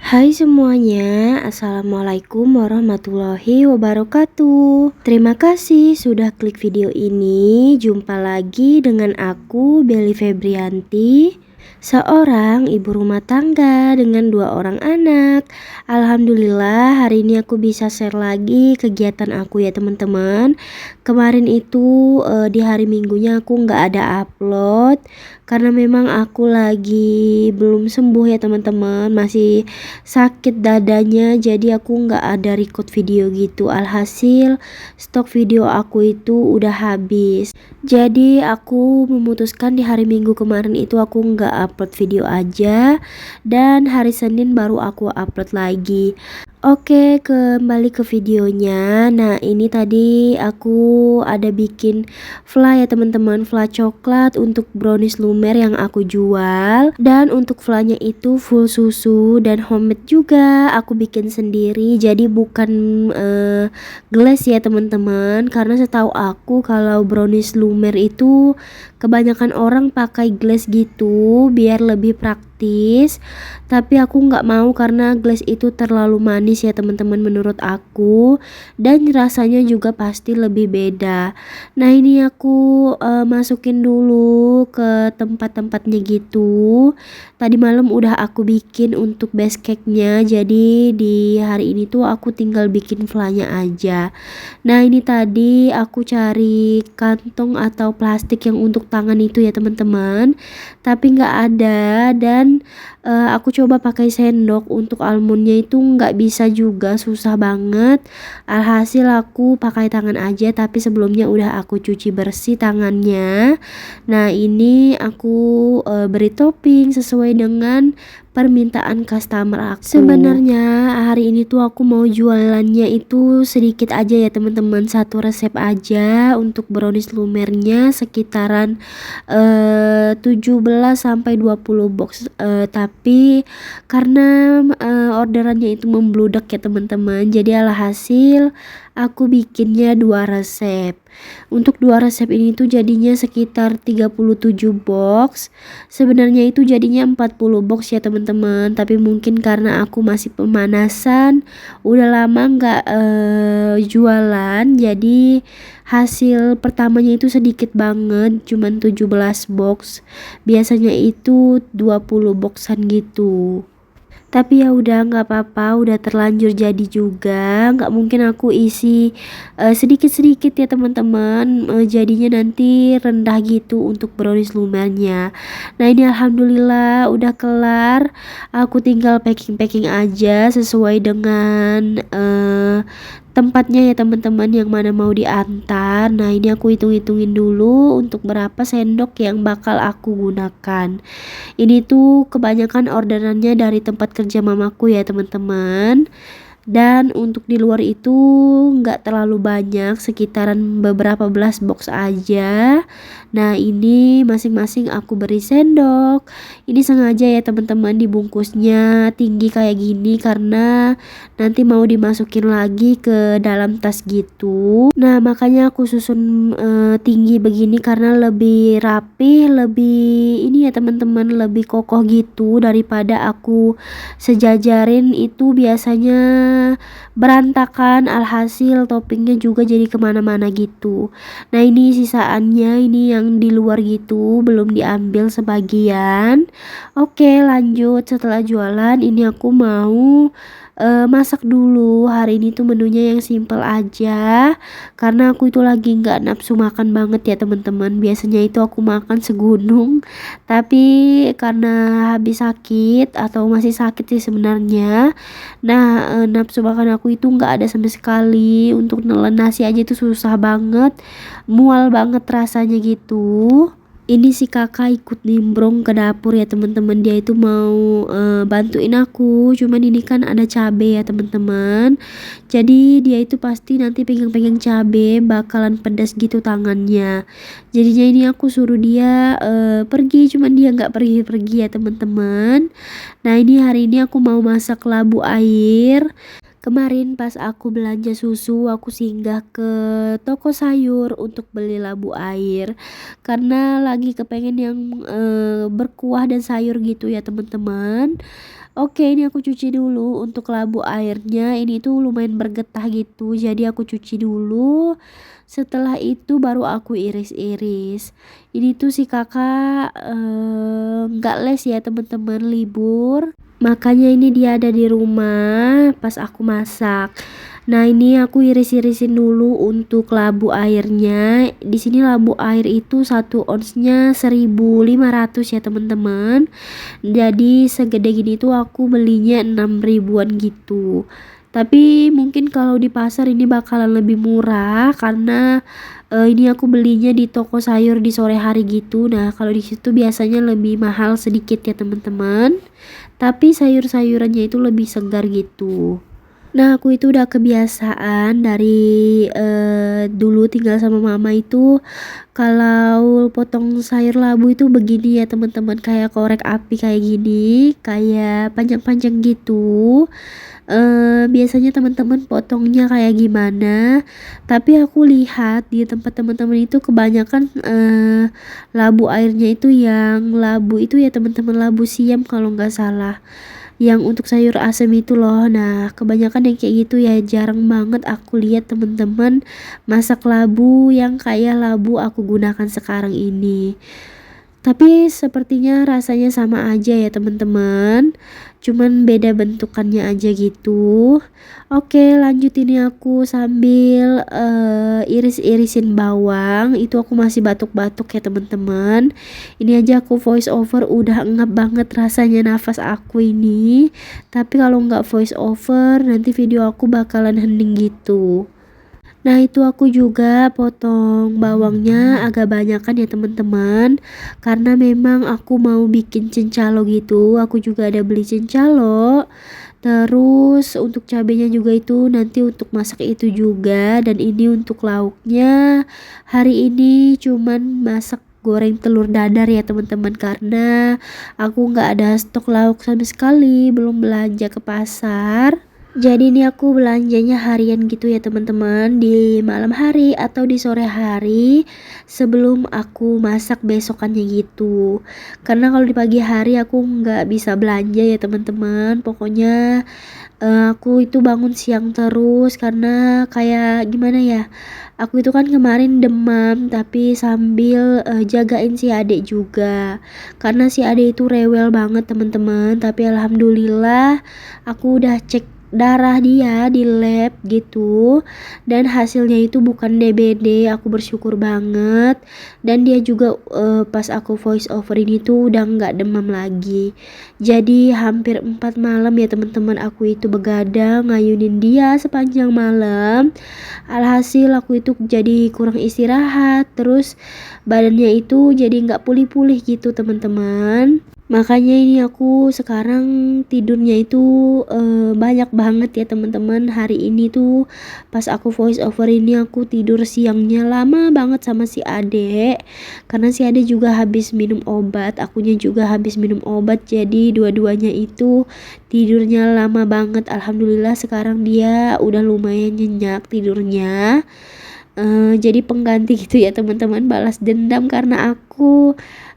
Hai semuanya, Assalamualaikum warahmatullahi wabarakatuh. Terima kasih sudah klik video ini. Jumpa lagi dengan aku, Belly Febrianti, seorang ibu rumah tangga dengan 2 orang anak. Alhamdulillah hari ini aku bisa share lagi kegiatan aku ya teman-teman. Kemarin itu di hari Minggunya aku nggak ada upload karena memang aku lagi belum sembuh ya teman-teman, masih sakit dadanya, jadi aku nggak ada record video gitu. Alhasil stok video aku itu udah habis, jadi aku memutuskan di hari Minggu kemarin itu aku nggak upload video aja, dan hari Senin baru aku upload lagi. Oke, kembali ke videonya. Nah, ini tadi aku ada bikin fly ya teman-teman, fly coklat untuk brownies lumer yang aku jual. Dan untuk flynya itu full susu dan homemade juga, aku bikin sendiri. Jadi bukan glass ya teman-teman, karena setahu aku kalau brownies lumer itu kebanyakan orang pakai glass gitu biar lebih praktis. Tapi aku nggak mau karena glass itu terlalu manis ya teman-teman menurut aku, dan rasanya juga pasti lebih beda. Nah, ini aku masukin dulu ke tempat-tempatnya gitu. Tadi malam udah aku bikin untuk base cake-nya, jadi di hari ini tuh aku tinggal bikin flannya aja. Nah, ini tadi aku cari kantong atau plastik yang untuk tangan itu ya teman-teman, tapi nggak ada. Dan aku coba pakai sendok untuk almondnya itu nggak bisa juga, susah banget. Alhasil aku pakai tangan aja, tapi sebelumnya udah aku cuci bersih tangannya. Nah, ini aku beri topping sesuai dengan permintaan customer aku. Sebenarnya hari ini tuh aku mau jualannya itu sedikit aja ya teman-teman, satu resep aja untuk brownies lumernya sekitaran 17 sampai 20 box, tapi karena orderannya itu membludak ya teman-teman, jadi alhasil aku bikinnya 2 resep. Untuk 2 resep ini tuh jadinya sekitar 37 box. Sebenarnya itu jadinya 40 box ya teman-teman, tapi mungkin karena aku masih pemanasan, udah lama nggak jualan, jadi hasil pertamanya itu sedikit banget, cuman 17 box. Biasanya itu 20 boxan gitu. Tapi ya udah nggak apa-apa, udah terlanjur jadi juga, nggak mungkin aku isi sedikit-sedikit ya teman-teman, jadinya nanti rendah gitu untuk brownies lumernya. Nah, ini alhamdulillah udah kelar, aku tinggal packing aja sesuai dengan tempatnya ya teman-teman, yang mana mau diantar. Nah, ini aku hitung-hitungin dulu untuk berapa sendok yang bakal aku gunakan. Ini tuh kebanyakan orderannya dari tempat kerja mamaku ya teman-teman. Dan untuk di luar itu nggak terlalu banyak, sekitaran beberapa belas box aja. Nah, ini masing-masing aku beri sendok. Ini sengaja ya teman-teman dibungkusnya tinggi kayak gini karena nanti mau dimasukin lagi ke dalam tas gitu. Nah, makanya aku susun tinggi begini karena lebih rapi, lebih ini ya teman-teman, lebih kokoh gitu daripada aku sejajarin itu biasanya berantakan, alhasil toppingnya juga jadi kemana-mana gitu. Nah, ini sisaannya, ini yang di luar gitu belum diambil sebagian. Oke, lanjut. Setelah jualan ini aku mau masak dulu. Hari ini tuh menunya yang simple aja karena aku itu lagi nggak nafsu makan banget ya teman-teman. Biasanya itu aku makan segunung, tapi karena habis sakit atau masih sakit sih sebenarnya. Nah, nafsu makan aku itu nggak ada sama sekali. Untuk nelen nasi aja itu susah banget, mual banget rasanya gitu. Ini si kakak ikut nimbrong ke dapur ya teman-teman, dia itu mau bantuin aku, cuman ini kan ada cabe ya teman-teman, jadi dia itu pasti nanti pegang-pegang cabe bakalan pedas gitu tangannya. Jadinya ini aku suruh dia pergi, cuman dia nggak pergi-pergi ya teman-teman. Nah, ini hari ini aku mau masak labu air Kemarin pas aku belanja susu, aku singgah ke toko sayur untuk beli labu air. Karena lagi kepengen yang berkuah dan sayur gitu ya teman-teman. Oke, ini aku cuci dulu untuk labu airnya. Ini tuh lumayan bergetah gitu, jadi aku cuci dulu. Setelah itu baru aku iris-iris. Ini tuh si kakak nggak les ya teman-teman, libur. Makanya ini dia ada di rumah pas aku masak. Nah, ini aku iris-irisin dulu untuk labu airnya. Di sini labu air itu 1 onsnya 1.500 ya teman-teman. Jadi segede gini tuh aku belinya 6 ribuan gitu. Tapi mungkin kalau di pasar ini bakalan lebih murah karena ini aku belinya di toko sayur di sore hari gitu. Nah, kalau di situ biasanya lebih mahal sedikit ya teman-teman. Tapi sayur-sayurannya itu lebih segar gitu. Nah, aku itu udah kebiasaan dari dulu tinggal sama mama itu kalau potong sayur labu itu begini ya teman-teman, kayak korek api kayak gini, kayak panjang-panjang gitu. Biasanya teman-teman potongnya kayak gimana? Tapi aku lihat di tempat teman-teman itu kebanyakan labu airnya itu yang labu itu ya teman-teman, labu siam kalau nggak salah, yang untuk sayur asem itu loh. Nah, kebanyakan yang kayak gitu ya, jarang banget aku lihat temen-temen masak labu yang kayak labu aku gunakan sekarang ini. Tapi sepertinya rasanya sama aja ya teman-teman, cuman beda bentukannya aja gitu. Oke, lanjut ini aku sambil iris-irisin bawang. Itu aku masih batuk-batuk ya teman-teman. Ini aja aku voice over udah ngap banget rasanya nafas aku ini. Tapi kalau nggak voice over nanti video aku bakalan hening gitu. Nah, itu aku juga potong bawangnya agak banyakan ya teman-teman, karena memang aku mau bikin cincalo gitu. Aku juga ada beli cincalo. Terus untuk cabenya juga itu nanti untuk masak itu juga. Dan ini untuk lauknya hari ini cuman masak goreng telur dadar ya teman-teman, karena aku nggak ada stok lauk sama sekali, belum belanja ke pasar. Jadi ini aku belanjanya harian gitu ya teman-teman, di malam hari atau di sore hari sebelum aku masak besokannya gitu. Karena kalau di pagi hari aku nggak bisa belanja ya teman-teman. Pokoknya aku itu bangun siang terus karena kayak gimana ya, aku itu kan kemarin demam tapi sambil jagain si adik juga. Karena si adik itu rewel banget teman-teman, tapi alhamdulillah aku udah cek darah dia di lab gitu, dan hasilnya itu bukan DBD. Aku bersyukur banget. Dan dia juga pas aku voice over ini tuh udah nggak demam lagi. Jadi hampir 4 malam ya teman-teman aku itu begadang ngayunin dia sepanjang malam. Alhasil aku itu jadi kurang istirahat, terus badannya itu jadi nggak pulih-pulih gitu teman-teman. Makanya ini aku sekarang tidurnya itu banyak banget ya teman-teman. Hari ini tuh pas aku voice over ini aku tidur siangnya lama banget sama si Ade. Karena si Ade juga habis minum obat, akunya juga habis minum obat. Jadi dua-duanya itu tidurnya lama banget. Alhamdulillah sekarang dia udah lumayan nyenyak tidurnya. Jadi pengganti gitu ya teman-teman, balas dendam karena aku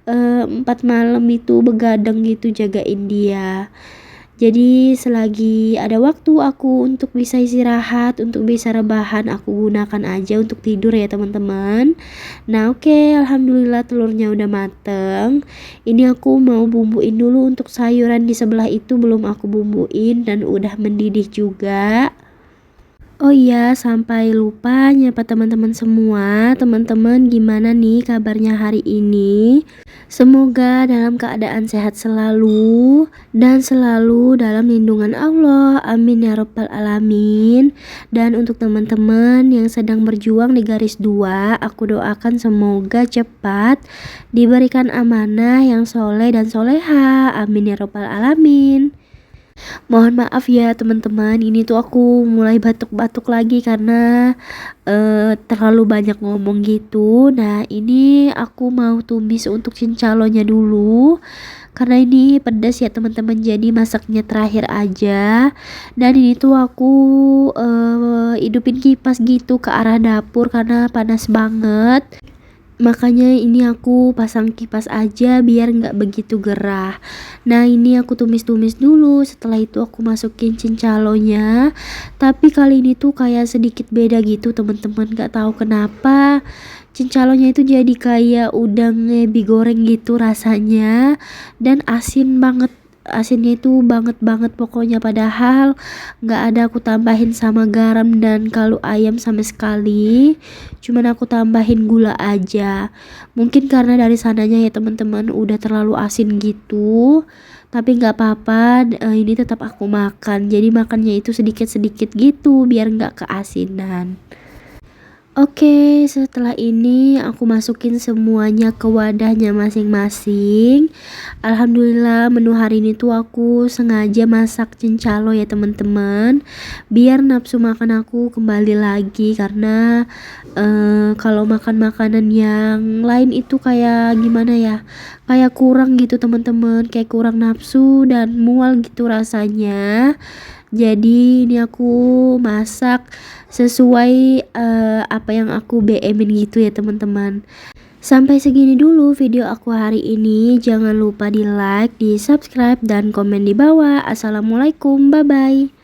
4 malam itu begadang gitu jagain dia. Jadi selagi ada waktu aku untuk bisa istirahat, untuk bisa rebahan, aku gunakan aja untuk tidur ya teman-teman. Nah, oke, alhamdulillah telurnya udah mateng. Ini aku mau bumbuin dulu untuk sayuran di sebelah itu, belum aku bumbuin dan udah mendidih juga. Oh iya, sampai lupa nyapa teman-teman semua. Teman-teman gimana nih kabarnya hari ini? Semoga dalam keadaan sehat selalu dan selalu dalam lindungan Allah. Amin ya rabbal alamin. Dan untuk teman-teman yang sedang berjuang di garis 2, aku doakan semoga cepat diberikan amanah yang soleh dan soleha. Amin ya rabbal alamin. Mohon maaf ya teman-teman, ini tuh aku mulai batuk-batuk lagi karena terlalu banyak ngomong gitu. Nah, ini aku mau tumis untuk cincalonya dulu. Karena ini pedas ya teman-teman, jadi masaknya terakhir aja. Dan ini tuh aku hidupin kipas gitu ke arah dapur karena panas banget. Makanya ini aku pasang kipas aja biar nggak begitu gerah. Nah, ini aku tumis-tumis dulu, setelah itu aku masukin cincalonya. Tapi kali ini tuh kayak sedikit beda gitu teman-teman, nggak tahu kenapa cincalonya itu jadi kayak udang ebi goreng gitu rasanya, dan asin banget. Asinnya itu banget pokoknya, padahal nggak ada aku tambahin sama garam dan kaldu ayam sama sekali, cuman aku tambahin gula aja. Mungkin karena dari sananya ya teman-teman udah terlalu asin gitu, tapi nggak apa-apa, ini tetap aku makan, jadi makannya itu sedikit-sedikit gitu biar nggak keasinan. Oke, setelah ini aku masukin semuanya ke wadahnya masing-masing. Alhamdulillah menu hari ini tuh aku sengaja masak cincalo ya teman-teman, biar nafsu makan aku kembali lagi, karena kalau makan makanan yang lain itu kayak gimana ya, kayak kurang gitu teman-teman, kayak kurang nafsu dan mual gitu rasanya. Jadi ini aku masak sesuai apa yang aku BM-in gitu ya teman-teman. Sampai segini dulu video aku hari ini. Jangan lupa di like, di subscribe, dan komen di bawah. Assalamualaikum, bye bye.